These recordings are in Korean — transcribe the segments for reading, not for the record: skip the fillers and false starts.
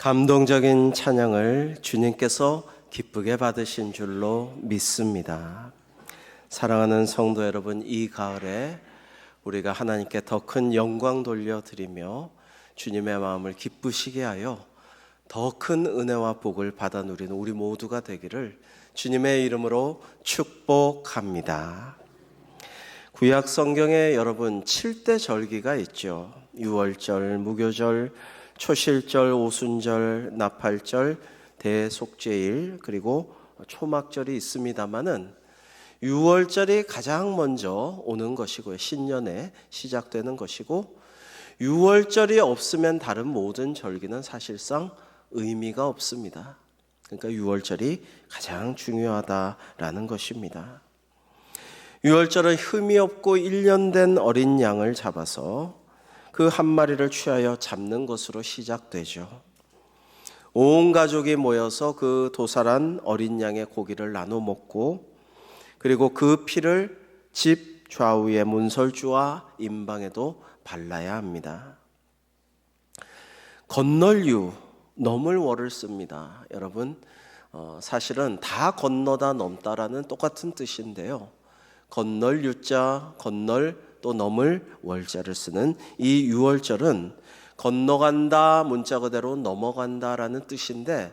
감동적인 찬양을 주님께서 기쁘게 받으신 줄로 믿습니다. 사랑하는 성도 여러분, 이 가을에 우리가 하나님께 더 큰 영광 돌려드리며 주님의 마음을 기쁘시게 하여 더 큰 은혜와 복을 받아 누리는 우리 모두가 되기를 주님의 이름으로 축복합니다. 구약 성경에 여러분 7대 절기가 있죠. 유월절, 무교절, 초실절, 오순절, 나팔절, 대속죄일, 그리고 초막절이 있습니다마는 6월절이 가장 먼저 오는 것이고요. 신년에 시작되는 것이고, 6월절이 없으면 다른 모든 절기는 사실상 의미가 없습니다. 그러니까 6월절이 가장 중요하다라는 것입니다. 6월절은 흠이 없고 1년 된 어린 양을 잡아서 그 한 마리를 취하여 잡는 것으로 시작되죠. 온 가족이 모여서 그 도살한 어린 양의 고기를 나눠 먹고, 그리고 그 피를 집 좌우의 문설주와 임방에도 발라야 합니다. 건널유, 넘을 월을 씁니다. 여러분, 사실은 다 건너다 넘다라는 똑같은 뜻인데요. 건널 유자, 건널 또 넘을 월자를 쓰는 이 유월절은 건너간다, 문자 그대로 넘어간다라는 뜻인데,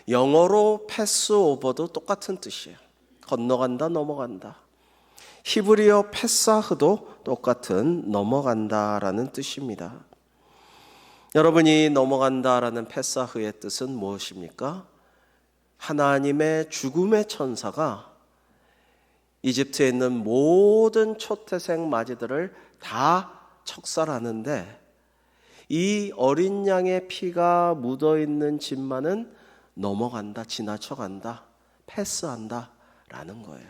영어로 패스오버도 똑같은 뜻이에요. 건너간다, 넘어간다. 히브리어 패사흐도 똑같은 넘어간다라는 뜻입니다. 여러분이 넘어간다라는 패사흐의 뜻은 무엇입니까? 하나님의 죽음의 천사가 이집트에 있는 모든 초태생 마지들을 다 척살하는데, 이 어린 양의 피가 묻어있는 집만은 넘어간다, 지나쳐간다, 패스한다 라는 거예요.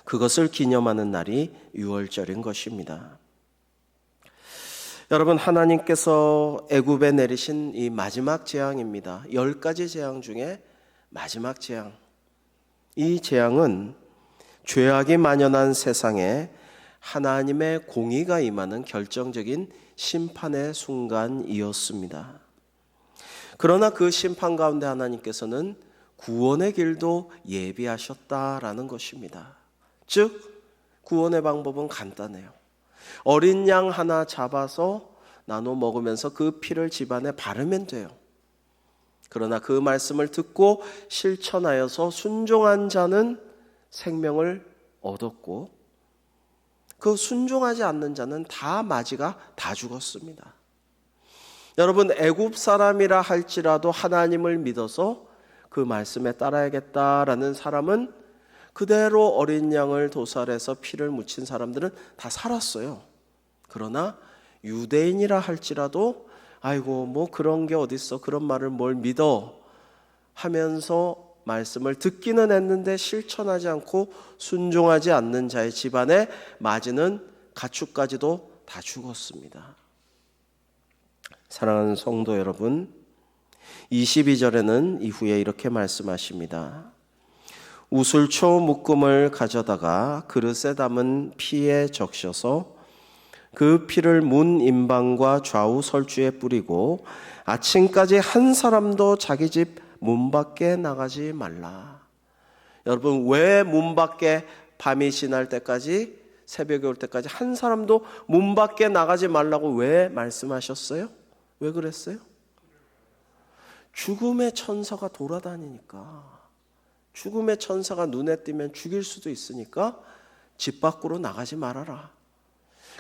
그것을 기념하는 날이 6월절인 것입니다. 여러분, 하나님께서 애굽에 내리신 이 마지막 재앙입니다. 10가지 재앙 중에 마지막 재앙. 이 재앙은 죄악이 만연한 세상에 하나님의 공의가 임하는 결정적인 심판의 순간이었습니다. 그러나 그 심판 가운데 하나님께서는 구원의 길도 예비하셨다라는 것입니다. 즉, 구원의 방법은 간단해요. 어린 양 하나 잡아서 나눠 먹으면서 그 피를 집안에 바르면 돼요. 그러나 그 말씀을 듣고 실천하여서 순종한 자는 생명을 얻었고, 그 순종하지 않는 자는 다 마지가 다 죽었습니다. 여러분, 애굽 사람이라 할지라도 하나님을 믿어서 그 말씀에 따라야겠다라는 사람은 그대로 어린 양을 도살해서 피를 묻힌 사람들은 다 살았어요. 그러나 유대인이라 할지라도 아이고 뭐 그런 게 어딨어, 그런 말을 뭘 믿어 하면서 말씀을 듣기는 했는데 실천하지 않고 순종하지 않는 자의 집안에 맞이는 가축까지도 다 죽었습니다. 사랑하는 성도 여러분, 22절에는 이후에 이렇게 말씀하십니다. 우슬초 묶음을 가져다가 그릇에 담은 피에 적셔서 그 피를 문 임방과 좌우 설주에 뿌리고 아침까지 한 사람도 자기 집 문 밖에 나가지 말라. 여러분, 왜 문 밖에 밤이 지날 때까지, 새벽이 올 때까지 한 사람도 문 밖에 나가지 말라고 왜 말씀하셨어요? 왜 그랬어요? 죽음의 천사가 돌아다니니까. 죽음의 천사가 눈에 띄면 죽일 수도 있으니까 집 밖으로 나가지 말아라.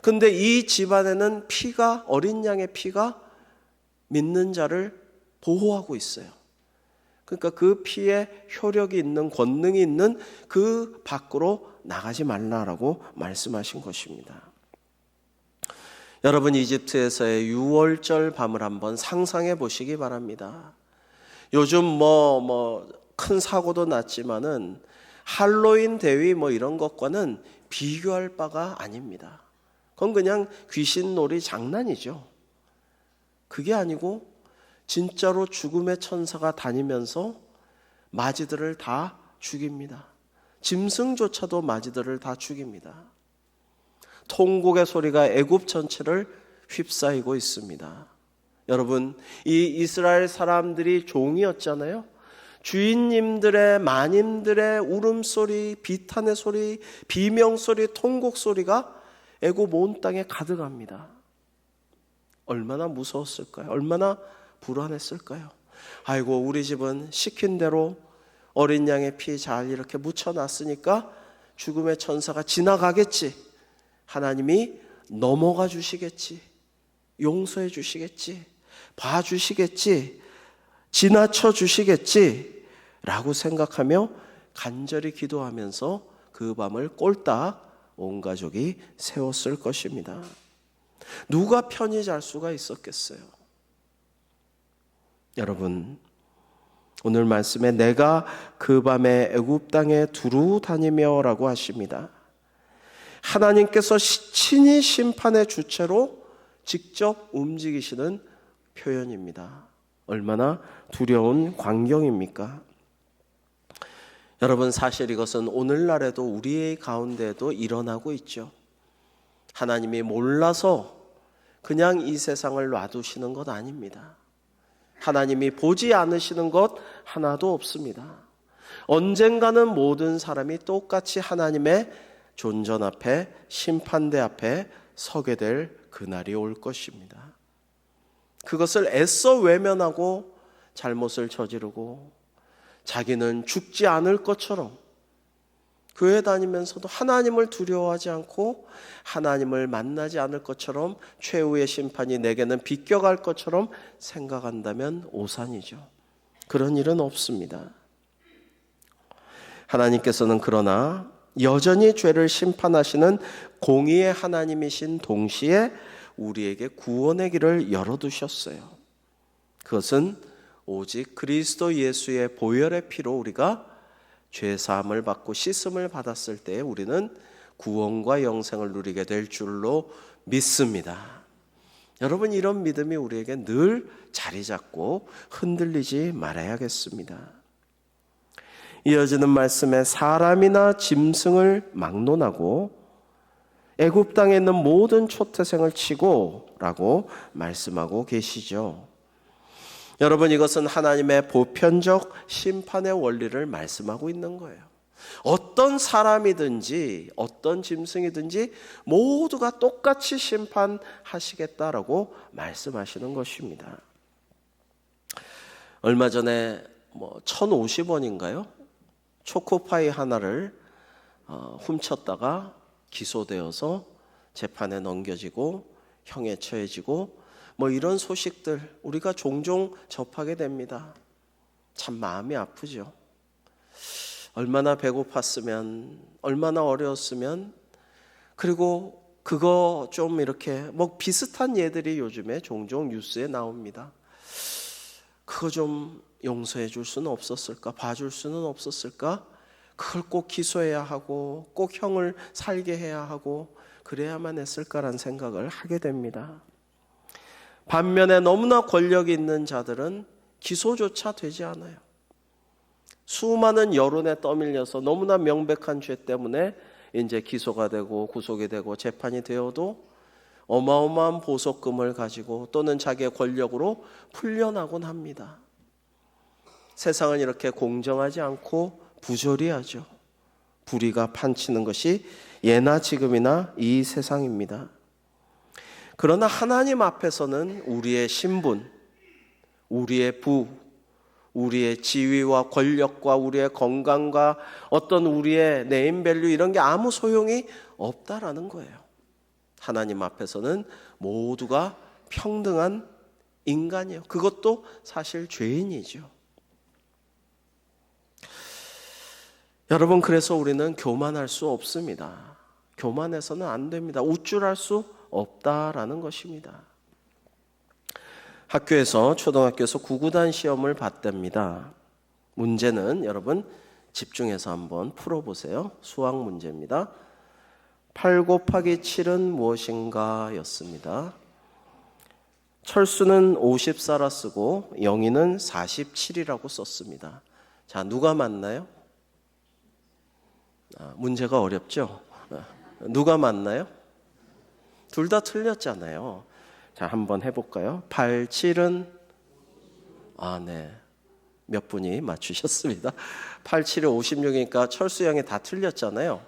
근데 이 집안에는 피가, 어린 양의 피가 믿는 자를 보호하고 있어요. 그러니까 그 피에 효력이 있는, 권능이 있는 그 밖으로 나가지 말라라고 말씀하신 것입니다. 여러분, 이집트에서의 6월절 밤을 한번 상상해 보시기 바랍니다. 요즘 큰 사고도 났지만은 할로윈 대위 이런 것과는 비교할 바가 아닙니다. 그건 그냥 귀신놀이 장난이죠. 그게 아니고 진짜로 죽음의 천사가 다니면서 마지들을 다 죽입니다. 짐승조차도 마지들을 다 죽입니다. 통곡의 소리가 애굽 전체를 휩싸이고 있습니다. 여러분, 이 이스라엘 사람들이 종이었잖아요. 주인님들의, 마님들의 울음소리, 비탄의 소리, 비명소리, 통곡소리가 애굽 온 땅에 가득합니다. 얼마나 무서웠을까요? 얼마나 불안했을까요? 아이고, 우리 집은 시킨 대로 어린 양의 피 잘 이렇게 묻혀놨으니까 죽음의 천사가 지나가겠지. 하나님이 넘어가 주시겠지. 용서해 주시겠지. 봐주시겠지. 지나쳐 주시겠지. 라고 생각하며 간절히 기도하면서 그 밤을 꼴딱 온 가족이 세웠을 것입니다. 누가 편히 잘 수가 있었겠어요? 여러분, 오늘 말씀에 내가 그 밤에 애굽 땅에 두루 다니며 라고 하십니다. 하나님께서 친히 심판의 주체로 직접 움직이시는 표현입니다. 얼마나 두려운 광경입니까? 여러분, 사실 이것은 오늘날에도 우리의 가운데에도 일어나고 있죠. 하나님이 몰라서 그냥 이 세상을 놔두시는 것 아닙니다. 하나님이 보지 않으시는 것 하나도 없습니다. 언젠가는 모든 사람이 똑같이 하나님의 존전 앞에, 심판대 앞에 서게 될 그날이 올 것입니다. 그것을 애써 외면하고 잘못을 저지르고 자기는 죽지 않을 것처럼 교회 다니면서도 하나님을 두려워하지 않고 하나님을 만나지 않을 것처럼 최후의 심판이 내게는 비껴갈 것처럼 생각한다면 오산이죠. 그런 일은 없습니다. 하나님께서는 그러나 여전히 죄를 심판하시는 공의의 하나님이신 동시에 우리에게 구원의 길을 열어두셨어요. 그것은 오직 그리스도 예수의 보혈의 피로 우리가 죄사함을 받고 씻음을 받았을 때 우리는 구원과 영생을 누리게 될 줄로 믿습니다. 여러분, 이런 믿음이 우리에게 늘 자리 잡고 흔들리지 말아야겠습니다. 이어지는 말씀에 사람이나 짐승을 막론하고 애굽 땅에 있는 모든 초태생을 치고 라고 말씀하고 계시죠. 여러분, 이것은 하나님의 보편적 심판의 원리를 말씀하고 있는 거예요. 어떤 사람이든지 어떤 짐승이든지 모두가 똑같이 심판하시겠다라고 말씀하시는 것입니다. 얼마 전에 1,050원인가요? 초코파이 하나를 훔쳤다가 기소되어서 재판에 넘겨지고 형에 처해지고 이런 소식들 우리가 종종 접하게 됩니다. 참 마음이 아프죠. 얼마나 배고팠으면, 얼마나 어려웠으면, 그리고 그거 좀 이렇게 비슷한 예들이 요즘에 종종 뉴스에 나옵니다. 그거 좀 용서해 줄 수는 없었을까? 봐줄 수는 없었을까? 그걸 꼭 기소해야 하고 꼭 형을 살게 해야 하고 그래야만 했을까라는 생각을 하게 됩니다. 반면에 너무나 권력이 있는 자들은 기소조차 되지 않아요. 수많은 여론에 떠밀려서 너무나 명백한 죄 때문에 이제 기소가 되고 구속이 되고 재판이 되어도 어마어마한 보석금을 가지고 또는 자기의 권력으로 풀려나곤 합니다. 세상은 이렇게 공정하지 않고 부조리하죠. 불의가 판치는 것이 예나 지금이나 이 세상입니다. 그러나 하나님 앞에서는 우리의 신분, 우리의 부, 우리의 지위와 권력과 우리의 건강과 어떤 우리의 네임밸류 이런 게 아무 소용이 없다라는 거예요. 하나님 앞에서는 모두가 평등한 인간이에요. 그것도 사실 죄인이죠. 여러분, 그래서 우리는 교만할 수 없습니다. 교만해서는 안 됩니다. 우쭐할 수 없다라는 것입니다. 학교에서 초등학교에서 구구단 시험을 봤답니다. 문제는 여러분 집중해서 한번 풀어보세요. 수학 문제입니다. 8 곱하기 7은 무엇인가 였습니다. 철수는 54라 쓰고 영희는 47이라고 썼습니다. 자, 누가 맞나요? 문제가 어렵죠? 누가 맞나요? 둘 다 틀렸잖아요. 자, 한번 해볼까요? 8, 7은 네. 몇 분이 맞추셨습니다. 8, 7이 56이니까 철수 형이 다 틀렸잖아요.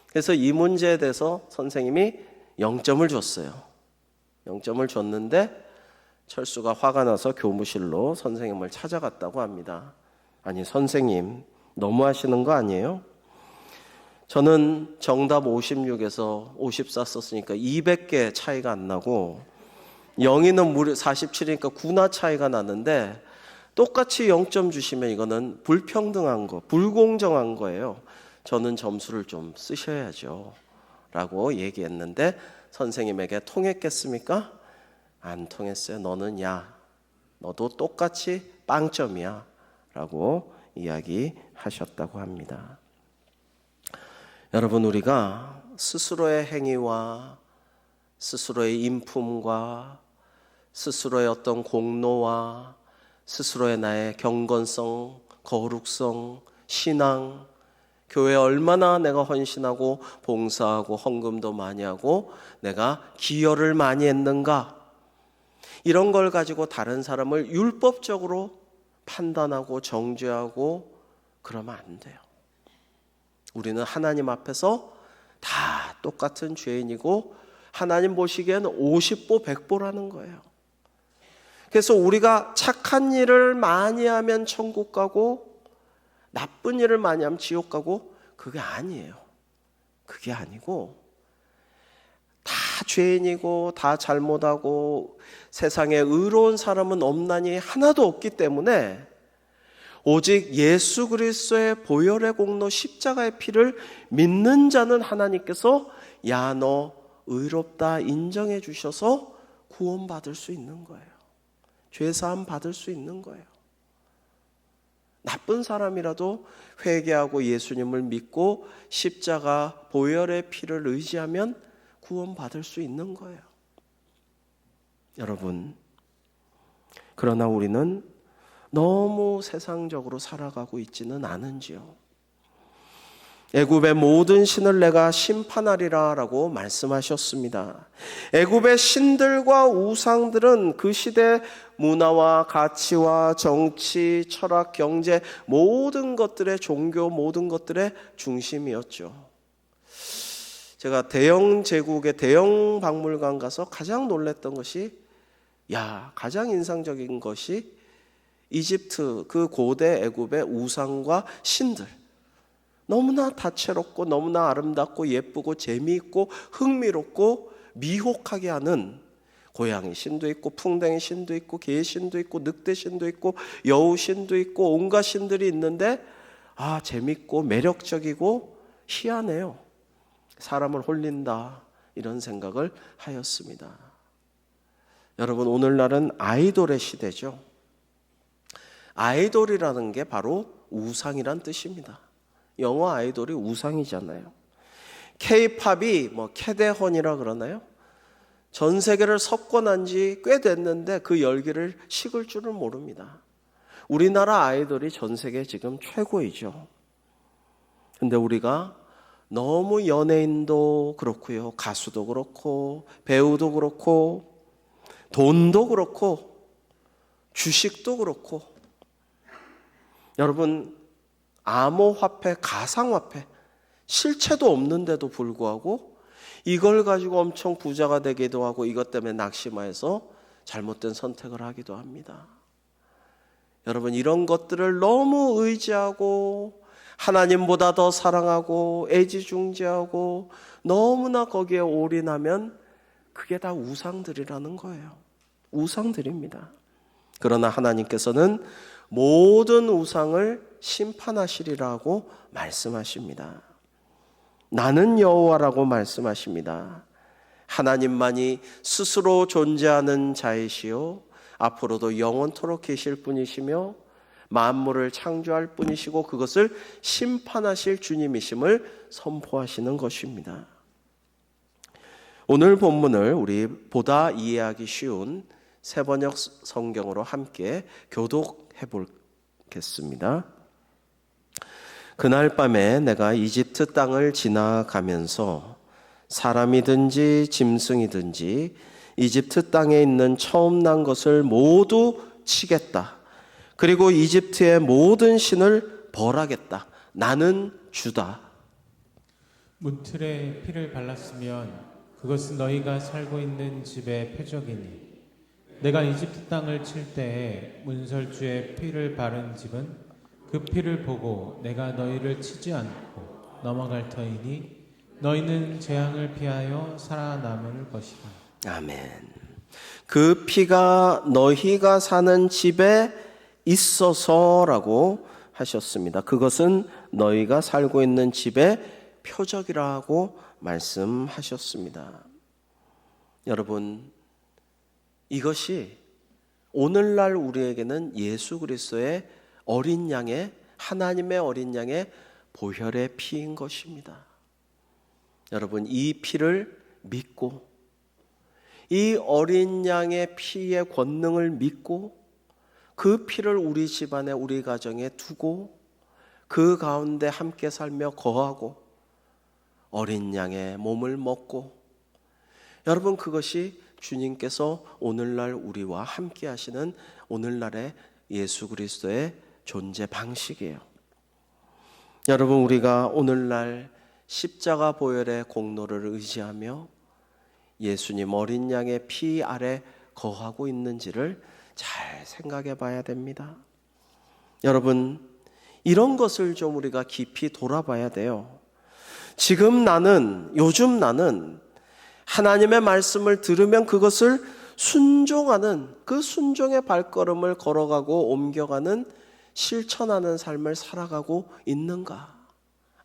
그래서 이 문제에 대해서 선생님이 0점을 줬어요. 0점을 줬는데 철수가 화가 나서 교무실로 선생님을 찾아갔다고 합니다. 아니, 선생님 너무하시는 거 아니에요? 저는 정답 56에서 54 썼으니까 200개 차이가 안 나고 영희는 무려 47이니까 9나 차이가 나는데 똑같이 0점 주시면 이거는 불평등한 거, 불공정한 거예요. 저는 점수를 좀 쓰셔야죠 라고 얘기했는데 선생님에게 통했겠습니까? 안 통했어요. 너도 똑같이 빵점이야 라고 이야기하셨다고 합니다. 여러분, 우리가 스스로의 행위와 스스로의 인품과 스스로의 어떤 공로와 스스로의 나의 경건성, 거룩성, 신앙, 교회에 얼마나 내가 헌신하고 봉사하고 헌금도 많이 하고 내가 기여를 많이 했는가, 이런 걸 가지고 다른 사람을 율법적으로 판단하고 정죄하고 그러면 안 돼요. 우리는 하나님 앞에서 다 똑같은 죄인이고 하나님 보시기에는 50보 100보라는 거예요. 그래서 우리가 착한 일을 많이 하면 천국 가고 나쁜 일을 많이 하면 지옥 가고, 그게 아니에요. 그게 아니고 다 죄인이고 다 잘못하고 세상에 의로운 사람은 없나니 하나도 없기 때문에 오직 예수 그리스도의 보혈의 공로 십자가의 피를 믿는 자는 하나님께서 야, 너 의롭다 인정해 주셔서 구원받을 수 있는 거예요. 죄사함 받을 수 있는 거예요. 나쁜 사람이라도 회개하고 예수님을 믿고 십자가 보혈의 피를 의지하면 구원받을 수 있는 거예요. 여러분, 그러나 우리는 너무 세상적으로 살아가고 있지는 않은지요? 애굽의 모든 신을 내가 심판하리라 라고 말씀하셨습니다. 애굽의 신들과 우상들은 그 시대 문화와 가치와 정치, 철학, 경제, 모든 것들의 종교, 모든 것들의 중심이었죠. 제가 대영 제국의 대영 박물관 가서 가장 놀랐던 것이, 가장 인상적인 것이 이집트, 그 고대 애굽의 우상과 신들, 너무나 다채롭고 너무나 아름답고 예쁘고 재미있고 흥미롭고 미혹하게 하는 고양이 신도 있고 풍뎅이 신도 있고 개 신도 있고 늑대 신도 있고 여우 신도 있고 온갖 신들이 있는데 재밌고 매력적이고 희한해요. 사람을 홀린다, 이런 생각을 하였습니다. 여러분, 오늘날은 아이돌의 시대죠. 아이돌이라는 게 바로 우상이란 뜻입니다. 영어 아이돌이 우상이잖아요. K-팝이 캐데헌이라 그러나요? 전 세계를 석권한 지 꽤 됐는데 그 열기를 식을 줄은 모릅니다. 우리나라 아이돌이 전 세계 지금 최고이죠. 근데 우리가 너무 연예인도 그렇고요, 가수도 그렇고 배우도 그렇고 돈도 그렇고 주식도 그렇고, 여러분, 암호화폐, 가상화폐, 실체도 없는데도 불구하고 이걸 가지고 엄청 부자가 되기도 하고 이것 때문에 낙심해서 잘못된 선택을 하기도 합니다. 여러분, 이런 것들을 너무 의지하고 하나님보다 더 사랑하고 애지중지하고 너무나 거기에 올인하면 그게 다 우상들이라는 거예요. 우상들입니다. 그러나 하나님께서는 모든 우상을 심판하시리라고 말씀하십니다. 나는 여호와라고 말씀하십니다. 하나님만이 스스로 존재하는 자이시요 앞으로도 영원토록 계실 분이시며 만물을 창조할 분이시고 그것을 심판하실 주님이심을 선포하시는 것입니다. 오늘 본문을 우리 보다 이해하기 쉬운 세번역 성경으로 함께 교독해 보겠습니다. 그날 밤에 내가 이집트 땅을 지나가면서 사람이든지 짐승이든지 이집트 땅에 있는 처음 난 것을 모두 치겠다. 그리고 이집트의 모든 신을 벌하겠다. 나는 주다. 문틀에 피를 발랐으면 그것은 너희가 살고 있는 집의 표적이니 내가 이집트 땅을 칠 때에 문설주에 피를 바른 집은 그 피를 보고 내가 너희를 치지 않고 넘어갈 터이니 너희는 재앙을 피하여 살아남을 것이다. 아멘. 그 피가 너희가 사는 집에 있어서라고 하셨습니다. 그것은 너희가 살고 있는 집의 표적이라고 말씀하셨습니다. 여러분, 이것이 오늘날 우리에게는 예수 그리스도의 어린 양의, 하나님의 어린 양의 보혈의 피인 것입니다. 여러분, 이 피를 믿고 이 어린 양의 피의 권능을 믿고 그 피를 우리 집안에, 우리 가정에 두고 그 가운데 함께 살며 거하고 어린 양의 몸을 먹고, 여러분, 그것이 주님께서 오늘날 우리와 함께 하시는 오늘날의 예수 그리스도의 존재 방식이에요. 여러분, 우리가 오늘날 십자가 보혈의 공로를 의지하며 예수님 어린 양의 피 아래 거하고 있는지를 잘 생각해 봐야 됩니다. 여러분, 이런 것을 좀 우리가 깊이 돌아봐야 돼요. 요즘 나는 하나님의 말씀을 들으면 그것을 순종하는, 그 순종의 발걸음을 걸어가고 옮겨가는, 실천하는 삶을 살아가고 있는가?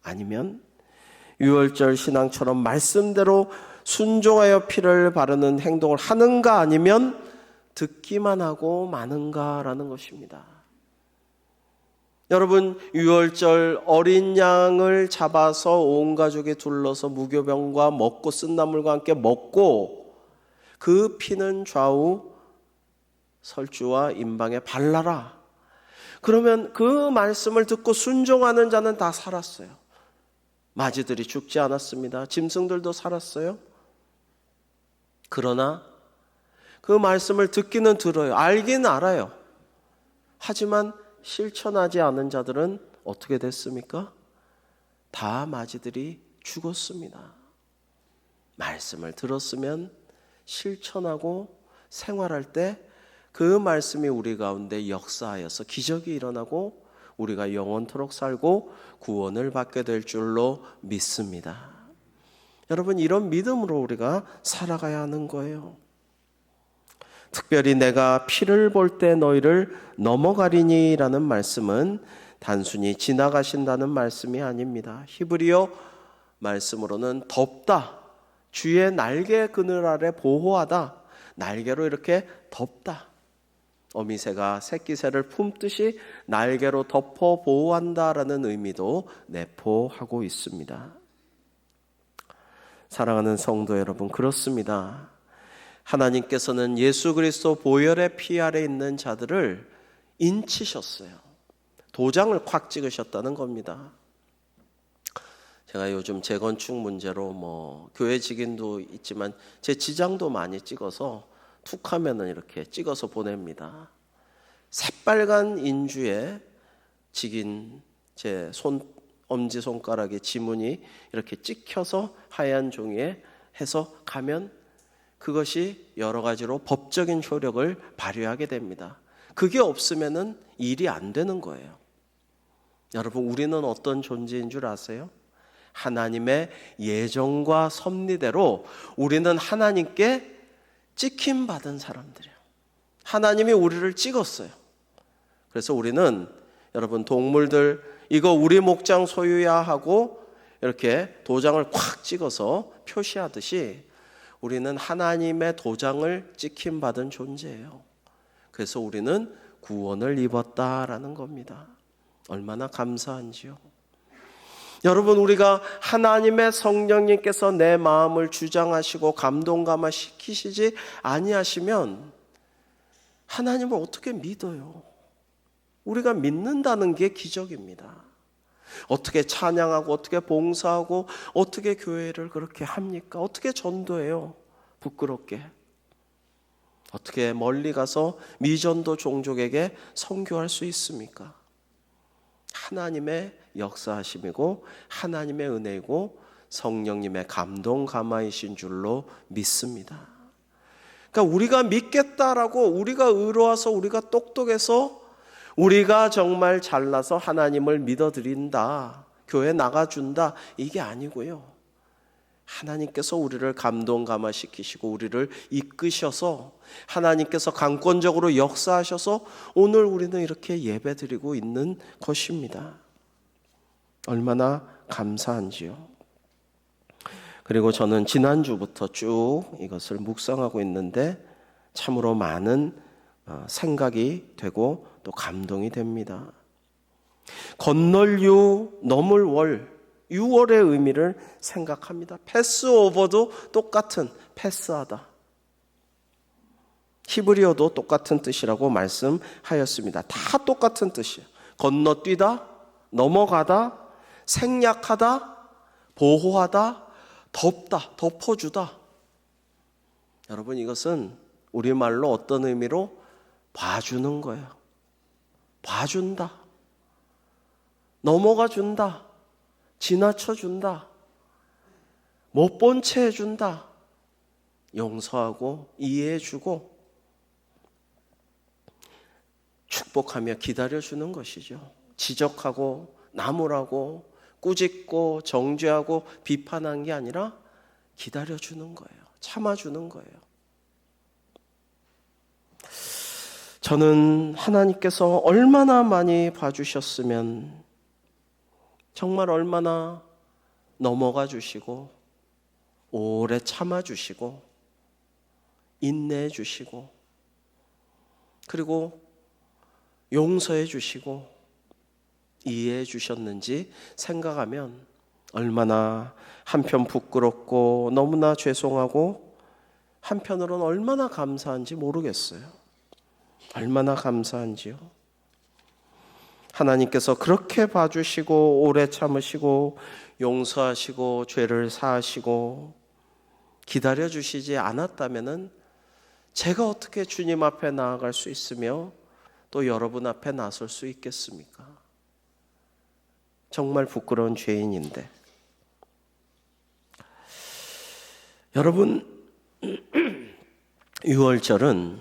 아니면 유월절 신앙처럼 말씀대로 순종하여 피를 바르는 행동을 하는가? 아니면 듣기만 하고 마는가라는 것입니다. 여러분, 유월절 어린 양을 잡아서 온 가족이 둘러서 무교병과 먹고 쓴나물과 함께 먹고 그 피는 좌우 설주와 임방에 발라라. 그러면 그 말씀을 듣고 순종하는 자는 다 살았어요. 마지들이 죽지 않았습니다. 짐승들도 살았어요. 그러나 그 말씀을 듣기는 들어요. 알긴 알아요. 하지만 실천하지 않은 자들은 어떻게 됐습니까? 다 마지들이 죽었습니다. 말씀을 들었으면 실천하고 생활할 때 그 말씀이 우리 가운데 역사하여서 기적이 일어나고 우리가 영원토록 살고 구원을 받게 될 줄로 믿습니다. 여러분, 이런 믿음으로 우리가 살아가야 하는 거예요. 특별히 내가 피를 볼 때 너희를 넘어가리니 라는 말씀은 단순히 지나가신다는 말씀이 아닙니다. 히브리어 말씀으로는 덮다, 주의 날개 그늘 아래 보호하다, 날개로 이렇게 덮다. 어미새가 새끼새를 품듯이 날개로 덮어 보호한다라는 의미도 내포하고 있습니다. 사랑하는 성도 여러분, 그렇습니다. 하나님께서는 예수 그리스도 보혈의 피 아래 있는 자들을 인치셨어요. 도장을 콱 찍으셨다는 겁니다. 제가 요즘 재건축 문제로 교회 직인도 있지만 제 지장도 많이 찍어서 툭 하면은 이렇게 찍어서 보냅니다. 새빨간 인주에 직인 제 엄지손가락에 지문이 이렇게 찍혀서 하얀 종이에 해서 가면 그것이 여러 가지로 법적인 효력을 발휘하게 됩니다. 그게 없으면은 일이 안 되는 거예요. 여러분, 우리는 어떤 존재인 줄 아세요? 하나님의 예정과 섭리대로 우리는 하나님께 찍힘받은 사람들이에요. 하나님이 우리를 찍었어요. 그래서 우리는, 여러분, 동물들 이거 우리 목장 소유야 하고 이렇게 도장을 콱 찍어서 표시하듯이 우리는 하나님의 도장을 찍힘받은 존재예요. 그래서 우리는 구원을 입었다라는 겁니다. 얼마나 감사한지요. 여러분, 우리가 하나님의 성령님께서 내 마음을 주장하시고 감동감화 시키시지 아니하시면 하나님을 어떻게 믿어요? 우리가 믿는다는 게 기적입니다. 어떻게 찬양하고 어떻게 봉사하고 어떻게 교회를 그렇게 합니까? 어떻게 전도해요? 부끄럽게. 어떻게 멀리 가서 미전도 종족에게 선교할 수 있습니까? 하나님의 역사하심이고 하나님의 은혜이고 성령님의 감동 감화이신 줄로 믿습니다. 그러니까 우리가 믿겠다라고, 우리가 의로워서, 우리가 똑똑해서, 우리가 정말 잘나서 하나님을 믿어드린다, 교회 나가준다, 이게 아니고요. 하나님께서 우리를 감동 감화시키시고 우리를 이끄셔서 하나님께서 강권적으로 역사하셔서 오늘 우리는 이렇게 예배드리고 있는 것입니다. 얼마나 감사한지요. 그리고 저는 지난주부터 쭉 이것을 묵상하고 있는데 참으로 많은 생각이 되고 또 감동이 됩니다. 건널유 넘을 월, 6월의 의미를 생각합니다. 패스오버도 똑같은 패스하다. 히브리어도 똑같은 뜻이라고 말씀하였습니다. 다 똑같은 뜻이에요. 건너뛰다, 넘어가다, 생략하다, 보호하다, 덮다, 덮어주다. 여러분, 이것은 우리말로 어떤 의미로? 봐주는 거예요. 봐준다, 넘어가 준다, 지나쳐준다, 못 본 채 해준다, 용서하고 이해해주고 축복하며 기다려주는 것이죠. 지적하고 나무라고 꾸짖고 정죄하고 비판한 게 아니라 기다려주는 거예요. 참아주는 거예요. 저는 하나님께서 얼마나 많이 봐주셨으면, 정말 얼마나 넘어가 주시고 오래 참아 주시고 인내해 주시고 그리고 용서해 주시고 이해해 주셨는지 생각하면 얼마나 한편 부끄럽고 너무나 죄송하고 한편으로는 얼마나 감사한지 모르겠어요. 얼마나 감사한지요. 하나님께서 그렇게 봐주시고 오래 참으시고 용서하시고 죄를 사하시고 기다려주시지 않았다면 제가 어떻게 주님 앞에 나아갈 수 있으며 또 여러분 앞에 나설 수 있겠습니까? 정말 부끄러운 죄인인데. 여러분, 6월절은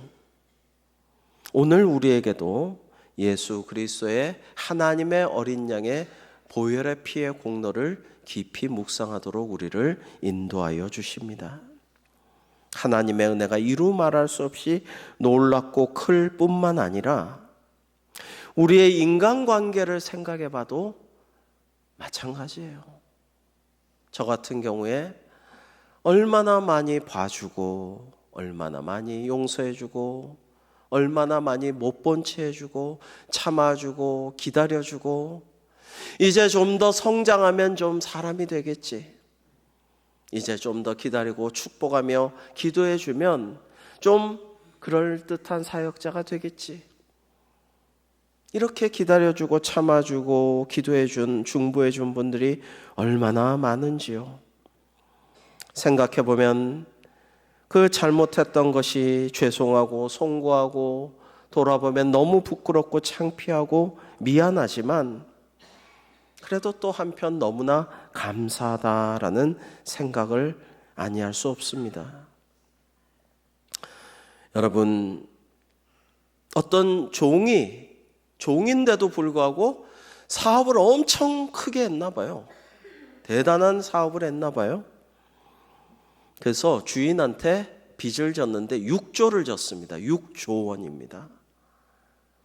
오늘 우리에게도 예수 그리스도의 하나님의 어린 양의 보혈의 피의 공로를 깊이 묵상하도록 우리를 인도하여 주십니다. 하나님의 은혜가 이루 말할 수 없이 놀랍고 클 뿐만 아니라 우리의 인간관계를 생각해 봐도 마찬가지예요. 저 같은 경우에 얼마나 많이 봐주고 얼마나 많이 용서해주고 얼마나 많이 못 본 채 해주고 참아주고 기다려주고 이제 좀 더 성장하면 좀 사람이 되겠지. 이제 좀 더 기다리고 축복하며 기도해주면 좀 그럴듯한 사역자가 되겠지. 이렇게 기다려주고 참아주고 기도해준 중보해준 분들이 얼마나 많은지요. 생각해보면 그 잘못했던 것이 죄송하고 송구하고 돌아보면 너무 부끄럽고 창피하고 미안하지만 그래도 또 한편 너무나 감사하다라는 생각을 아니할 수 없습니다. 여러분, 어떤 종인데도 불구하고 사업을 엄청 크게 했나 봐요. 대단한 사업을 했나 봐요. 그래서 주인한테 빚을 졌는데 6조를 졌습니다. 6조 원입니다.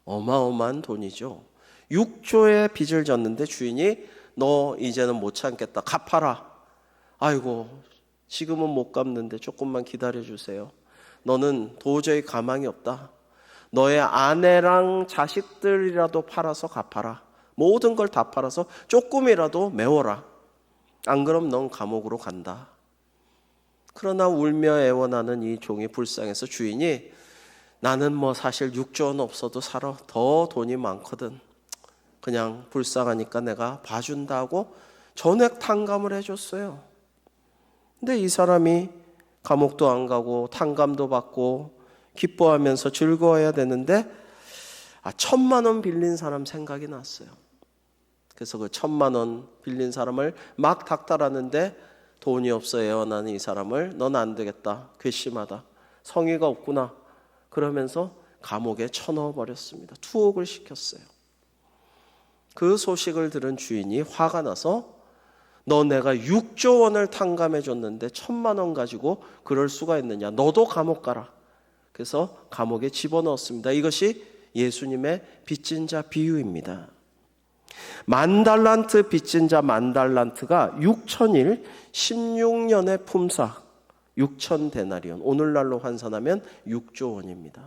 어마어마한 돈이죠. 6조의 빚을 졌는데 주인이 너 이제는 못 참겠다. 갚아라. 아이고 지금은 못 갚는데 조금만 기다려주세요. 너는 도저히 가망이 없다. 너의 아내랑 자식들이라도 팔아서 갚아라. 모든 걸 다 팔아서 조금이라도 메워라. 안 그럼 넌 감옥으로 간다. 그러나 울며 애원하는 이 종이 불쌍해서 주인이 나는 뭐 사실 6조 원 없어도 살아. 더 돈이 많거든. 그냥 불쌍하니까 내가 봐준다고 전액 탕감을 해줬어요. 근데 이 사람이 감옥도 안 가고 탕감도 받고 기뻐하면서 즐거워해야 되는데 1,000만 원 빌린 사람 생각이 났어요. 그래서 그 1,000만 원 빌린 사람을 막 닥달하는데 돈이 없어 애원하는 이 사람을 넌 안 되겠다, 괘씸하다, 성의가 없구나 그러면서 감옥에 쳐넣어 버렸습니다. 투옥을 시켰어요. 그 소식을 들은 주인이 화가 나서 너 내가 6조 원을 탕감해 줬는데 1,000만 원 가지고 그럴 수가 있느냐, 너도 감옥 가라. 그래서 감옥에 집어넣었습니다. 이것이 예수님의 빚진 자 비유입니다. 10,000달란트 빚진 자 10,000달란트가 6,000일 16년의 품삯 6,000데나리온, 오늘날로 환산하면 6조 원입니다.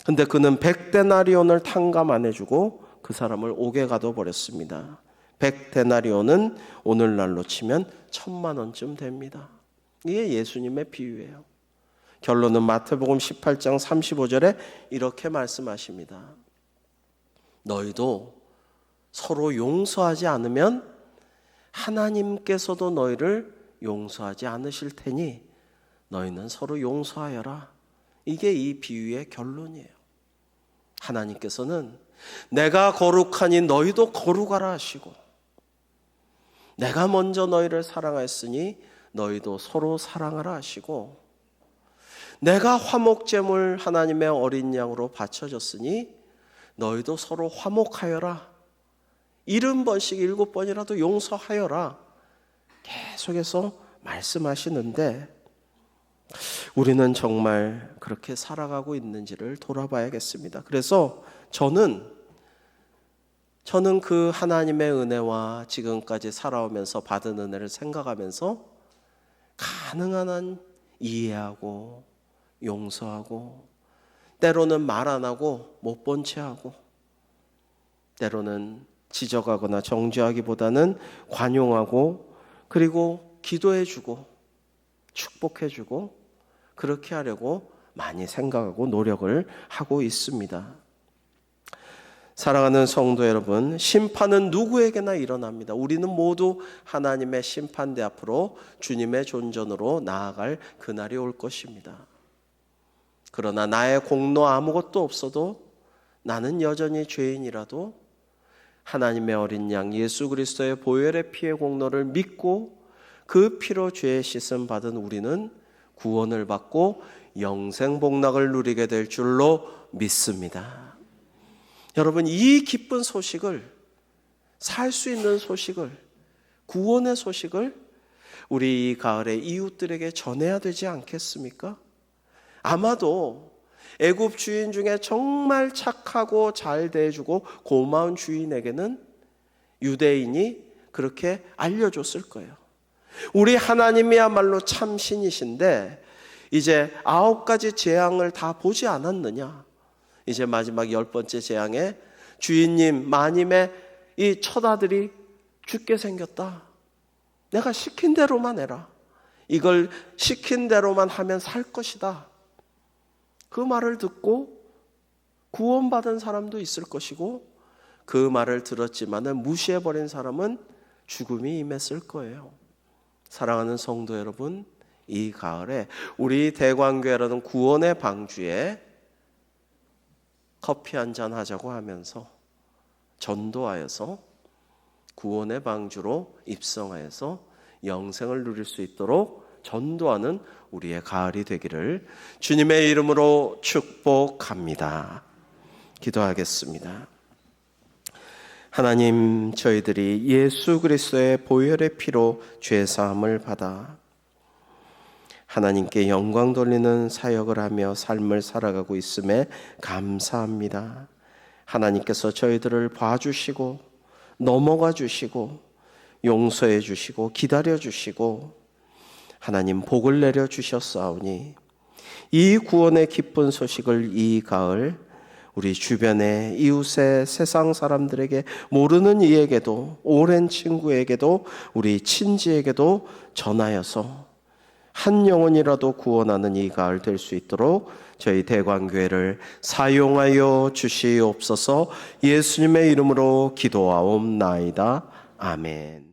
근데 그는 100데나리온을 탕감 안 해주고 그 사람을 옥에 가둬버렸습니다. 100데나리온은 오늘날로 치면 1,000만 원쯤 됩니다. 이게 예수님의 비유예요. 결론은 마태복음 18장 35절에 이렇게 말씀하십니다. 너희도 서로 용서하지 않으면 하나님께서도 너희를 용서하지 않으실 테니 너희는 서로 용서하여라. 이게 이 비유의 결론이에요. 하나님께서는 내가 거룩하니 너희도 거룩하라 하시고, 내가 먼저 너희를 사랑하였으니 너희도 서로 사랑하라 하시고, 내가 화목제물 하나님의 어린 양으로 바쳐졌으니 너희도 서로 화목하여라. 70번씩 7번이라도 용서하여라. 계속해서 말씀하시는데 우리는 정말 그렇게 살아가고 있는지를 돌아봐야겠습니다. 그래서 저는 그 하나님의 은혜와 지금까지 살아오면서 받은 은혜를 생각하면서 가능한 한 이해하고 용서하고, 때로는 말 안 하고 못 본 채 하고, 때로는 지적하거나 정죄하기보다는 관용하고, 그리고 기도해주고 축복해주고, 그렇게 하려고 많이 생각하고 노력을 하고 있습니다. 사랑하는 성도 여러분, 심판은 누구에게나 일어납니다. 우리는 모두 하나님의 심판대 앞으로 주님의 존전으로 나아갈 그날이 올 것입니다. 그러나 나의 공로 아무것도 없어도, 나는 여전히 죄인이라도 하나님의 어린 양 예수 그리스도의 보혈의 피의 공로를 믿고 그 피로 죄의 씻음 받은 우리는 구원을 받고 영생 복락을 누리게 될 줄로 믿습니다. 여러분, 이 기쁜 소식을, 살 수 있는 소식을, 구원의 소식을 우리 이 가을에 이웃들에게 전해야 되지 않겠습니까? 아마도 애굽 주인 중에 정말 착하고 잘 대해주고 고마운 주인에게는 유대인이 그렇게 알려줬을 거예요. 우리 하나님이야말로 참 신이신데 이제 9가지 재앙을 다 보지 않았느냐? 이제 마지막 10번째 재앙에 주인님, 마님의 이 처다들이 죽게 생겼다. 내가 시킨 대로만 해라. 이걸 시킨 대로만 하면 살 것이다. 그 말을 듣고 구원받은 사람도 있을 것이고, 그 말을 들었지만은 무시해버린 사람은 죽음이 임했을 거예요. 사랑하는 성도 여러분, 이 가을에 우리 대광교회라는 구원의 방주에 커피 한잔 하자고 하면서 전도하여서 구원의 방주로 입성하여서 영생을 누릴 수 있도록 전도하는 우리의 가을이 되기를 주님의 이름으로 축복합니다. 기도하겠습니다. 하나님, 저희들이 예수 그리스도의 보혈의 피로 죄 사함을 받아 하나님께 영광 돌리는 사역을 하며 삶을 살아가고 있음에 감사합니다. 하나님께서 저희들을 봐주시고 넘어가 주시고 용서해 주시고 기다려 주시고 하나님 복을 내려 주셨사오니 이 구원의 기쁜 소식을 이 가을 우리 주변의 이웃의 세상 사람들에게, 모르는 이에게도, 오랜 친구에게도, 우리 친지에게도 전하여서 한 영혼이라도 구원하는 이 가을 될 수 있도록 저희 대광교회를 사용하여 주시옵소서. 예수님의 이름으로 기도하옵나이다. 아멘.